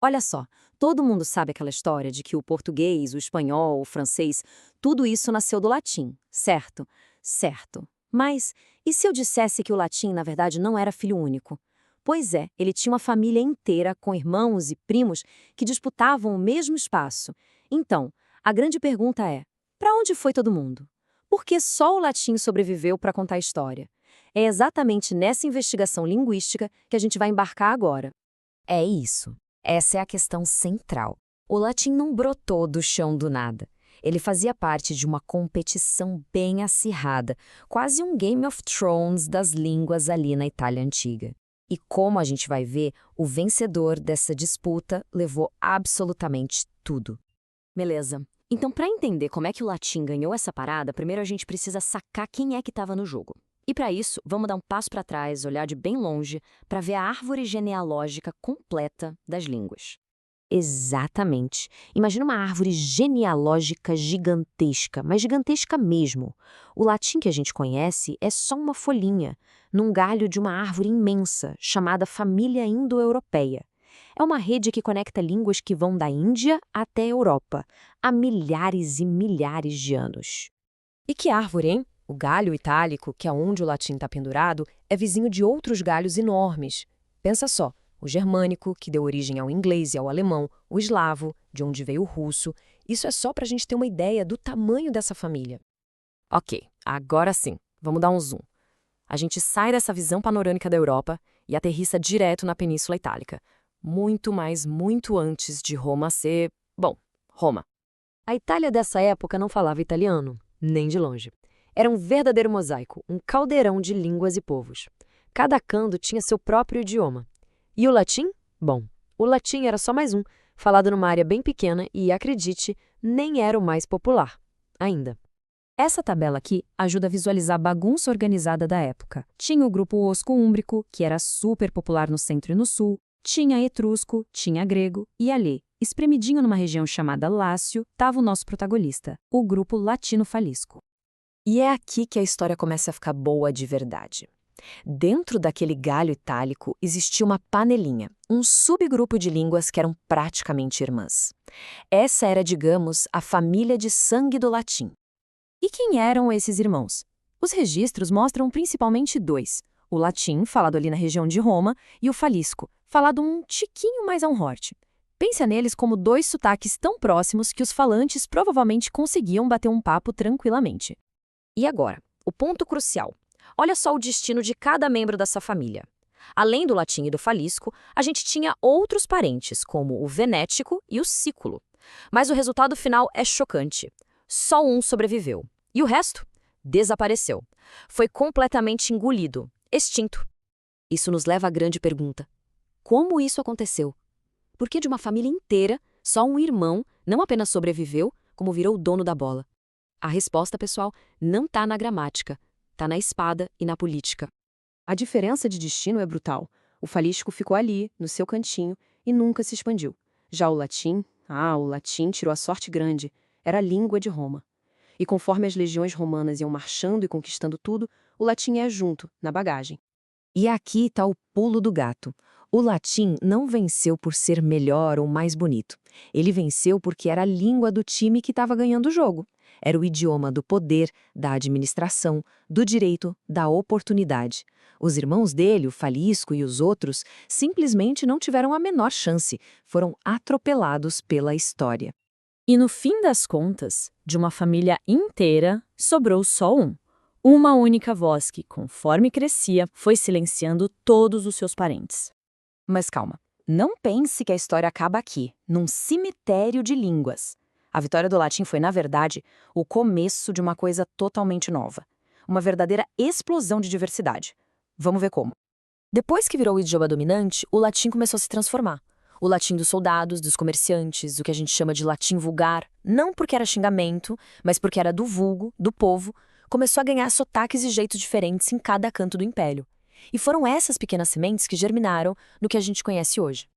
Olha só, todo mundo sabe aquela história de que o português, o espanhol, o francês, tudo isso nasceu do latim, certo? Certo. Mas e se eu dissesse que o latim, na verdade, não era filho único? Pois é, ele tinha uma família inteira com irmãos e primos que disputavam o mesmo espaço. Então, a grande pergunta é: para onde foi todo mundo? Por que só o latim sobreviveu para contar a história? É exatamente nessa investigação linguística que a gente vai embarcar agora. É isso. Essa é a questão central. O latim não brotou do chão do nada. Ele fazia parte de uma competição bem acirrada, quase um Game of Thrones das línguas ali na Itália Antiga. E como a gente vai ver, o vencedor dessa disputa levou absolutamente tudo. Beleza. Então, para entender como é que o latim ganhou essa parada, primeiro a gente precisa sacar quem é que estava no jogo. E para isso, vamos dar um passo para trás, olhar de bem longe, para ver a árvore genealógica completa das línguas. Exatamente. Imagina uma árvore genealógica gigantesca, mas gigantesca mesmo. O latim que a gente conhece é só uma folhinha, num galho de uma árvore imensa, chamada família indo-europeia. É uma rede que conecta línguas que vão da Índia até a Europa, há milhares e milhares de anos. E que árvore, hein? O galho itálico, que é onde o latim está pendurado, é vizinho de outros galhos enormes. Pensa só, o germânico, que deu origem ao inglês e ao alemão, o eslavo, de onde veio o russo. Isso é só para a gente ter uma ideia do tamanho dessa família. Ok, agora sim, vamos dar um zoom. A gente sai dessa visão panorâmica da Europa e aterrissa direto na Península Itálica. Muito, mas muito antes de Roma ser, bom, Roma. A Itália dessa época não falava italiano, nem de longe. Era um verdadeiro mosaico, um caldeirão de línguas e povos. Cada canto tinha seu próprio idioma. E o latim? Bom, o latim era só mais um, falado numa área bem pequena e, acredite, nem era o mais popular. Ainda. Essa tabela aqui ajuda a visualizar a bagunça organizada da época. Tinha o grupo osco-úmbrico, que era super popular no centro e no sul. Tinha etrusco, tinha grego e ali, espremidinho numa região chamada Lácio, estava o nosso protagonista, o grupo latino-falisco. E é aqui que a história começa a ficar boa de verdade. Dentro daquele galho itálico existia uma panelinha, um subgrupo de línguas que eram praticamente irmãs. Essa era, digamos, a família de sangue do latim. E quem eram esses irmãos? Os registros mostram principalmente dois: o latim, falado ali na região de Roma, e o falisco, falado um tiquinho mais ao norte. Pensa neles como dois sotaques tão próximos que os falantes provavelmente conseguiam bater um papo tranquilamente. E agora, o ponto crucial. Olha só o destino de cada membro dessa família. Além do latim e do falisco, a gente tinha outros parentes, como o venético e o sículo. Mas o resultado final é chocante. Só um sobreviveu. E o resto? Desapareceu. Foi completamente engolido, extinto. Isso nos leva à grande pergunta: como isso aconteceu? Por que de uma família inteira, só um irmão não apenas sobreviveu, como virou o dono da bola? A resposta, pessoal, não está na gramática, está na espada e na política. A diferença de destino é brutal. O falístico ficou ali, no seu cantinho, e nunca se expandiu. Já o latim tirou a sorte grande, era a língua de Roma. E conforme as legiões romanas iam marchando e conquistando tudo, o latim ia junto, na bagagem. E aqui está o pulo do gato. O latim não venceu por ser melhor ou mais bonito. Ele venceu porque era a língua do time que estava ganhando o jogo. Era o idioma do poder, da administração, do direito, da oportunidade. Os irmãos dele, o Falisco e os outros, simplesmente não tiveram a menor chance. Foram atropelados pela história. E no fim das contas, de uma família inteira, sobrou só um. Uma única voz que, conforme crescia, foi silenciando todos os seus parentes. Mas calma, não pense que a história acaba aqui, num cemitério de línguas. A vitória do latim foi, na verdade, o começo de uma coisa totalmente nova. Uma verdadeira explosão de diversidade. Vamos ver como. Depois que virou o idioma dominante, o latim começou a se transformar. O latim dos soldados, dos comerciantes, o que a gente chama de latim vulgar, não porque era xingamento, mas porque era do vulgo, do povo, começou a ganhar sotaques e jeitos diferentes em cada canto do império. E foram essas pequenas sementes que germinaram no que a gente conhece hoje.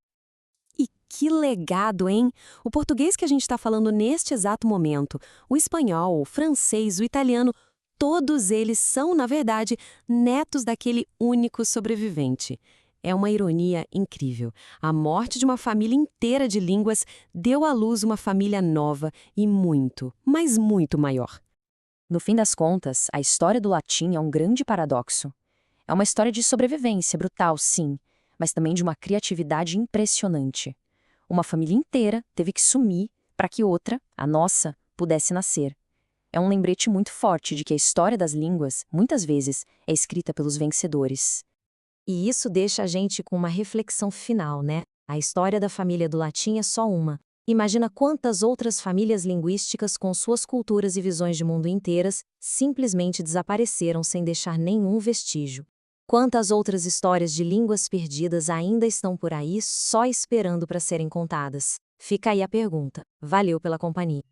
E que legado, hein? O português que a gente está falando neste exato momento, o espanhol, o francês, o italiano, todos eles são, na verdade, netos daquele único sobrevivente. É uma ironia incrível. A morte de uma família inteira de línguas deu à luz uma família nova e muito, mas muito maior. No fim das contas, a história do latim é um grande paradoxo. É uma história de sobrevivência brutal, sim, mas também de uma criatividade impressionante. Uma família inteira teve que sumir para que outra, a nossa, pudesse nascer. É um lembrete muito forte de que a história das línguas, muitas vezes, é escrita pelos vencedores. E isso deixa a gente com uma reflexão final, né? A história da família do latim é só uma. Imagina quantas outras famílias linguísticas com suas culturas e visões de mundo inteiras simplesmente desapareceram sem deixar nenhum vestígio. Quantas outras histórias de línguas perdidas ainda estão por aí só esperando para serem contadas? Fica aí a pergunta. Valeu pela companhia.